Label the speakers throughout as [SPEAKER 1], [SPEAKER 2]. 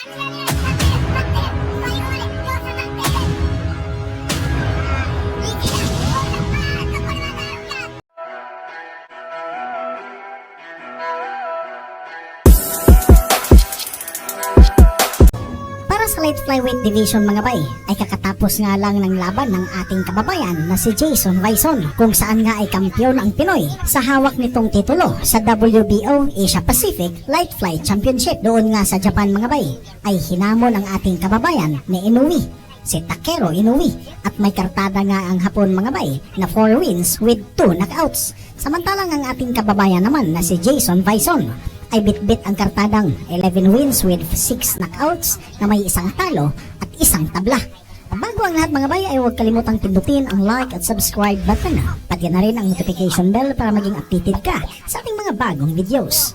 [SPEAKER 1] Para sa light flyweight division mga bay, ay kakatapos nga lang ng laban ng ating kababayan na si Jason Bison, kung saan nga ay kampiyon ang Pinoy sa hawak nitong titulo sa WBO Asia Pacific Light Fly Championship. Doon nga sa Japan mga bay, ay hinamon ang ating kababayan ni Inoue, si Takeru Inoue, at may kartada nga ang Hapon mga bay na 4 wins with 2 knockouts. Samantalang ang ating kababayan naman na si Jason Bison ay bitbit ang kartadang 11 wins with 6 knockouts na may isang talo at isang tabla. Bago ang lahat mga bay ay huwag kalimutang pindutin ang like at subscribe button. Pati na rin ang notification bell para maging updated ka sa ating mga bagong videos.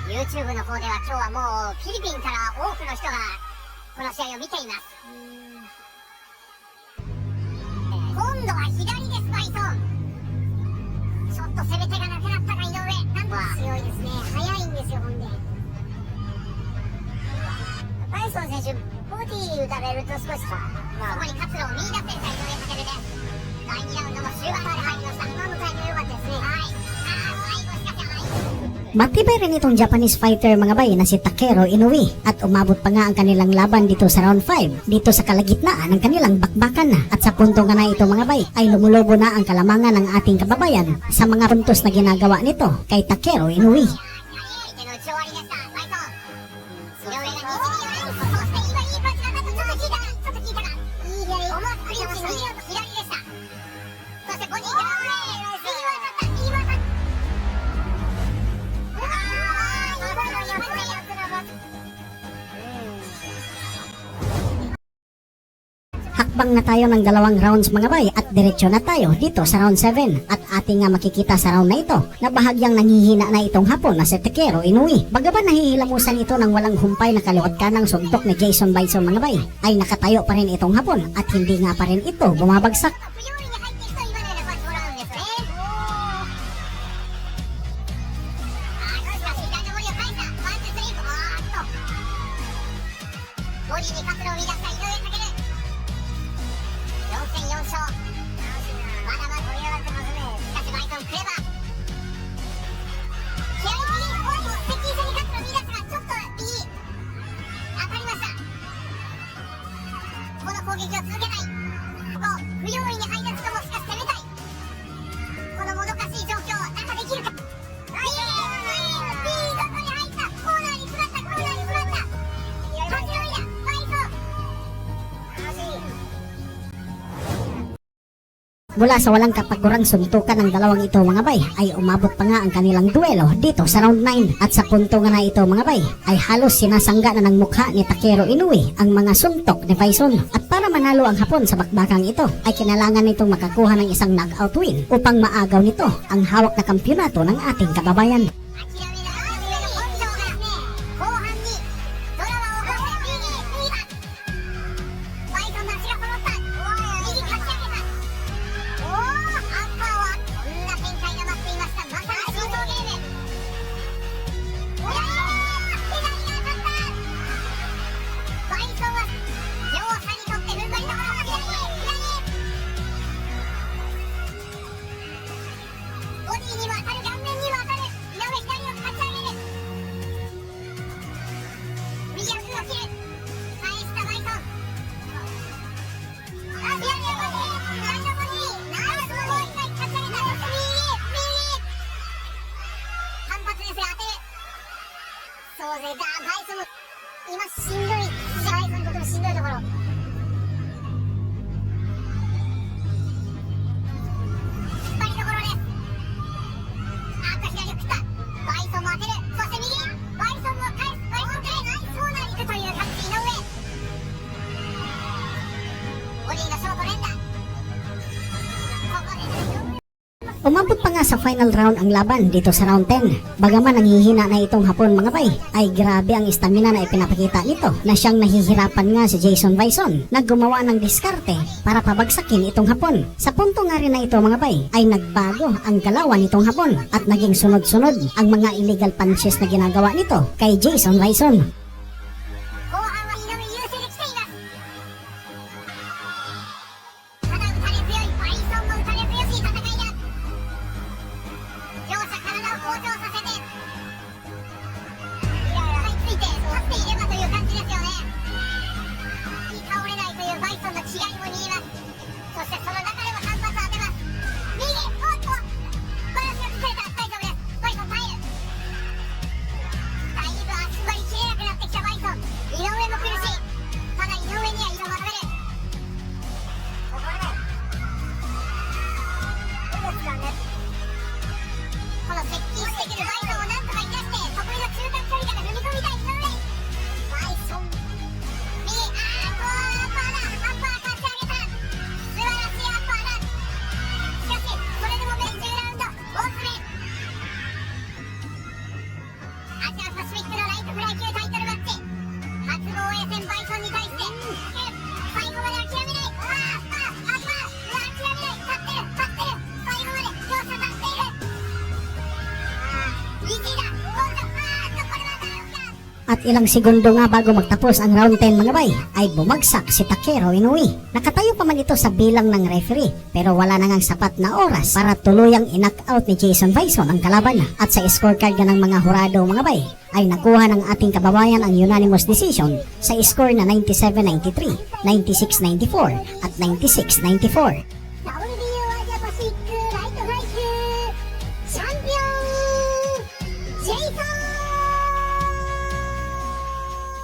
[SPEAKER 2] YouTube の方では今日はもうフィリピンから多くの人がこの試合を見ています。今度は左です、バイソン。ちょっと攻め手がなくなったか、井上。なんか強いですね。速いんですよ、ほんで。バイソン選手、ボディ打たれると少しそこに活路を見出せた井上翔で、第2ラウンドも終盤まで入りました。今のタイム良かったですね。はい。
[SPEAKER 1] Matibay rin itong Japanese fighter mga bay na si Takeru Inoue, at umabot pa nga ang kanilang laban dito sa round 5 dito sa kalagitnaan ng kanilang bakbakan na, at sa punto nga na ito mga bay ay lumulobo na ang kalamangan ng ating kababayan sa mga puntos na ginagawa nito kay Takeru Inoue. Hakbang na tayo ng 2 rounds mga bay at diretsyo na tayo dito sa round 7, at ating nga makikita sa round na ito na bahagyang nanghihina na itong Hapon na si Takeru Inoue. Bagaman nahihilamusan ito ng walang humpay na kaliwat kanang suntok ni Jason Bison mga bay, ay nakatayo pa rin itong Hapon at hindi nga pa rin ito bumabagsak. Mula sa walang kapagurang suntukan ng dalawang ito mga bay, ay umabot pa nga ang kanilang duelo dito sa round 9. At sa punto nga na ito mga bay, ay halos sinasangga na ng mukha ni Takeru Inoue ang mga suntok ni Bison. At para manalo ang Hapon sa bakbakang ito, ay kinailangan nitong makakuha ng isang knockout win upang maagaw nito ang hawak na kampyonato ng ating kababayan. そうですね、バイソンも今しんどい、バイソンにとってもしんどいところ。引っ張りどころです。あっと左を切った。バイソンも当てる。そして右。バイソンも返す。バイソン返す。そうなりくという感じ井上。ボディのショート連打。ここで井上。Umabot pa nga sa final round ang laban dito sa round 10. Bagaman nanghihina na itong Hapon mga bay, ay grabe ang stamina na ipinapakita nito na siyang nahihirapan nga si Jason Bison na gumawa ng diskarte para pabagsakin itong Hapon. Sa punto nga rin na ito mga bay, ay nagbago ang galawan nitong Hapon at naging sunod-sunod ang mga illegal punches na ginagawa nito kay Jason Bison. At ilang segundo nga bago magtapos ang round 10 mga bay, ay bumagsak si Takeru Inoue. Nakatayo pa man ito sa bilang ng referee, pero wala na ngang sapat na oras para tuluyang in-knockout ni Jason Bison ang kalaban. At sa scorecard nga ng mga hurado mga bay, ay nakuha ng ating kababayan ang unanimous decision sa score na 97-93, 96-94 at 96-94.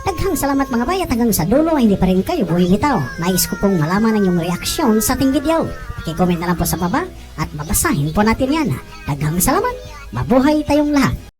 [SPEAKER 1] Daghang salamat mga bay at hanggang sa dulo ay hindi pa rin kayo bumibitaw. Nais ko pong malaman ang inyong reaksyon sa ating video. Paki-comment na lang po sa baba at babasahin po natin yan. Daghang salamat, mabuhay tayong lahat.